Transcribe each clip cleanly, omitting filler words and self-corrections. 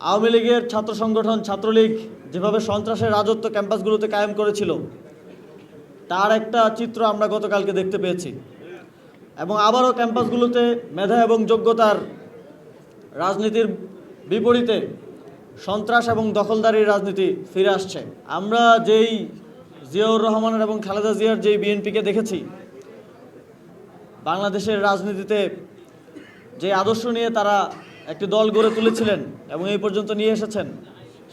আওয়ামী লীগের ছাত্র সংগঠন ছাত্রলীগ যেভাবে সন্ত্রাসের রাজত্ব ক্যাম্পাসগুলোতে কায়েম করেছিল তার একটা চিত্র আমরা গতকালকে দেখতে পেয়েছি এবং আবারও ক্যাম্পাসগুলোতে মেধা এবং যোগ্যতার রাজনীতির বিপরীতে সন্ত্রাস এবং দখলদারির রাজনীতি ফিরে আসছে। আমরা যেই জিয়াউর রহমানের এবং খালেদা জিয়ার যেই বিএনপিকে দেখেছি বাংলাদেশের রাজনীতিতে যে আদর্শ নিয়ে তারা একটি দল গড়ে তুলেছিলেন এবং এই পর্যন্ত নিয়ে এসেছেন,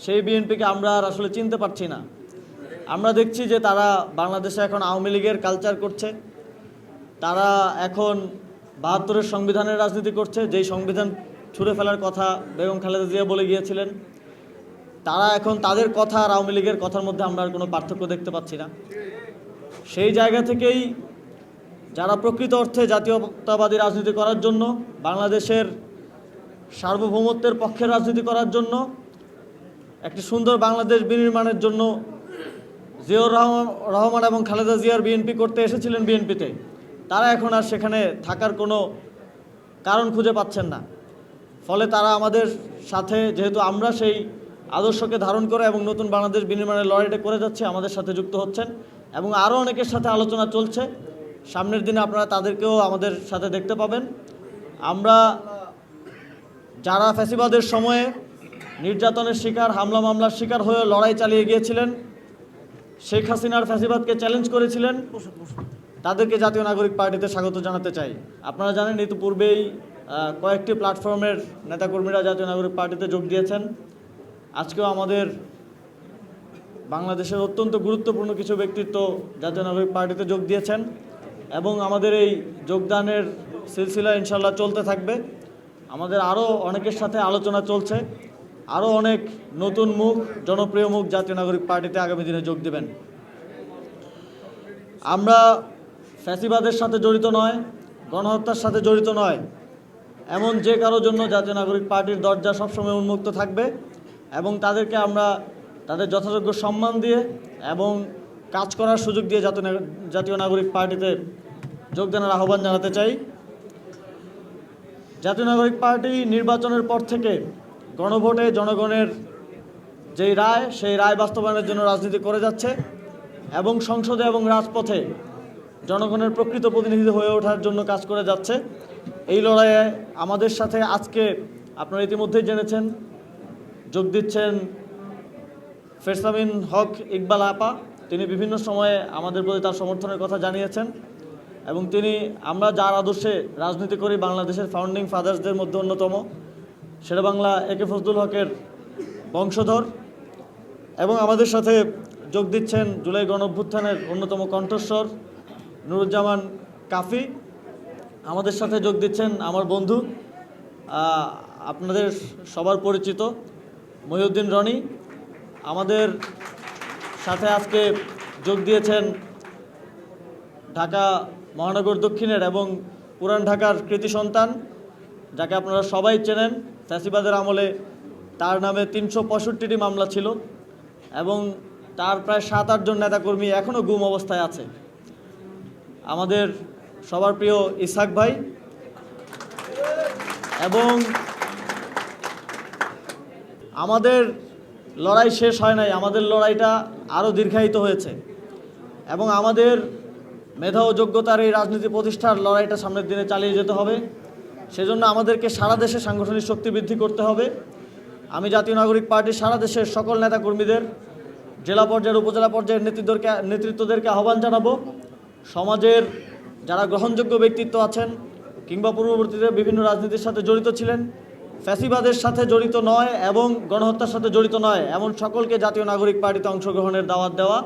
সেই বিএনপিকে আমরা আর আসলে চিনতে পারছি না। আমরা দেখছি যে তারা বাংলাদেশে এখন আওয়ামী লীগের কালচার করছে, তারা এখন ৭২-এর সংবিধানের রাজনীতি করছে, যেই সংবিধান ছুঁড়ে ফেলার কথা বেগম খালেদা জিয়া বলে গিয়েছিলেন। তারা এখন তাদের কথা আর আওয়ামী লীগের কথার মধ্যে আমরা আর কোনো পার্থক্য দেখতে পাচ্ছি না। সেই জায়গা থেকেই যারা প্রকৃত অর্থে জাতীয়তাবাদী রাজনীতি করার জন্য, বাংলাদেশের সার্বভৌমত্বের পক্ষে রাজনীতি করার জন্য, একটি সুন্দর বাংলাদেশ বিনির্মাণের জন্য জিয়াউর রহমান এবং খালেদা জিয়ার বিএনপি করতে এসেছিলেন বিএনপিতে, তারা এখন আর সেখানে থাকার কোনো কারণ খুঁজে পাচ্ছেন না। ফলে তারা আমাদের সাথে, যেহেতু আমরা সেই আদর্শকে ধারণ করে এবং নতুন বাংলাদেশ বিনির্মাণের লড়াইটা করে যাচ্ছি, আমাদের সাথে যুক্ত হচ্ছেন এবং আরও অনেকের সাথে আলোচনা চলছে। সামনের দিনে আপনারা তাদেরকেও আমাদের সাথে দেখতে পাবেন। আমরা যারা ফ্যাসিবাদের সময়ে নির্যাতনের শিকার, হামলা মামলার শিকার হয়ে লড়াই চালিয়ে গিয়েছিলেন, শেখ হাসিনার ফ্যাসিবাদকে চ্যালেঞ্জ করেছিলেন, তাদেরকে জাতীয় নাগরিক পার্টিতে স্বাগত জানাতে চাই। আপনারা জানেন ইতিপূর্বেই কয়েকটি প্ল্যাটফর্মের নেতাকর্মীরা জাতীয় নাগরিক পার্টিতে যোগ দিয়েছেন। আজকেও আমাদের বাংলাদেশের অত্যন্ত গুরুত্বপূর্ণ কিছু ব্যক্তিত্ব জাতীয় নাগরিক পার্টিতে যোগ দিয়েছেন এবং আমাদের এই যোগদানের সিলসিলা ইনশাল্লাহ চলতে থাকবে। আমাদের আরও অনেকের সাথে আলোচনা চলছে, আরও অনেক নতুন মুখ, জনপ্রিয় মুখ জাতীয় নাগরিক পার্টিতে আগামী দিনে যোগ দেবেন। আমরা ফ্যাসিবাদের সাথে জড়িত নয়, গণহত্যার সাথে জড়িত নয়, এমন যে কারোর জন্য জাতীয় নাগরিক পার্টির দরজা সবসময় উন্মুক্ত থাকবে এবং তাদেরকে আমরা তাদের যথাযোগ্য সম্মান দিয়ে এবং কাজ করার সুযোগ দিয়ে জাতীয় নাগরিক পার্টিতে যোগদানের আহ্বান জানাতে চাই। জাতীয় নাগরিক পার্টি নির্বাচনের পর থেকে গণভোটে জনগণের যেই রায়, সেই রায় বাস্তবায়নের জন্য রাজনীতি করে যাচ্ছে এবং সংসদে এবং রাজপথে জনগণের প্রকৃত প্রতিনিধি হয়ে ওঠার জন্য কাজ করে যাচ্ছে। এই লড়াইয়ে আমাদের সাথে আজকে আপনারা ইতিমধ্যেই জেনেছেন যোগ দিচ্ছেন ফেরসামিন হক ইকবাল আপা। তিনি বিভিন্ন সময়ে আমাদের প্রতি তার সমর্থনের কথা জানিয়েছেন এবং তিনি, আমরা যার আদর্শে রাজনীতি করি, বাংলাদেশের ফাউন্ডিং ফাদার্সদের মধ্যে অন্যতম শেরেবাংলা একে ফজলুল হকের বংশধর এবং আমাদের সাথে যোগ দিচ্ছেন জুলাই গণঅভ্যুত্থানের অন্যতম কণ্ঠস্বর নুরুজ্জামান কাফি। আমাদের সাথে যোগ দিচ্ছেন আমার বন্ধু, আপনাদের সবার পরিচিত মহিউদ্দিন রনি। আমাদের সাথে আজকে যোগ দিয়েছেন ঢাকা মহানগর দক্ষিণের এবং পুরান ঢাকার কৃতি সন্তান, যাকে আপনারা সবাই চেনেন। ফ্যাসিবাদের আমলে তার নামে ৩৬৫টি মামলা ছিল এবং তার প্রায় ৭-৮ জন নেতাকর্মী এখনও গুম অবস্থায় আছে। আমাদের সবার প্রিয় ইসহাক ভাই। এবং আমাদের লড়াই শেষ হয় নাই, আমাদের লড়াইটা আরও দীর্ঘায়িত হয়েছে এবং আমাদের মেধা ও যোগ্যতার এই রাজনীতি প্রতিষ্ঠার লড়াইটা সামনের দিনে চালিয়ে যেতে হবে। সেজন্য আমাদেরকে সারা দেশে সাংগঠনিক শক্তি বৃদ্ধি করতে হবে। আমি জাতীয় নাগরিক পার্টির সারা দেশের সকল নেতাকর্মীদের, জেলা পর্যায়ের, উপজেলা পর্যায়ের নেতৃত্বদেরকে আহ্বান জানাবো, সমাজের যারা গ্রহণযোগ্য ব্যক্তিত্ব আছেন কিংবা পূর্ববর্তীতে বিভিন্ন রাজনীতির সাথে জড়িত ছিলেন, ফ্যাসিবাদের সাথে জড়িত নয় এবং গণহত্যার সাথে জড়িত নয়, এমন সকলকে জাতীয় নাগরিক পার্টিতে অংশগ্রহণের দাওয়াত দেওয়া।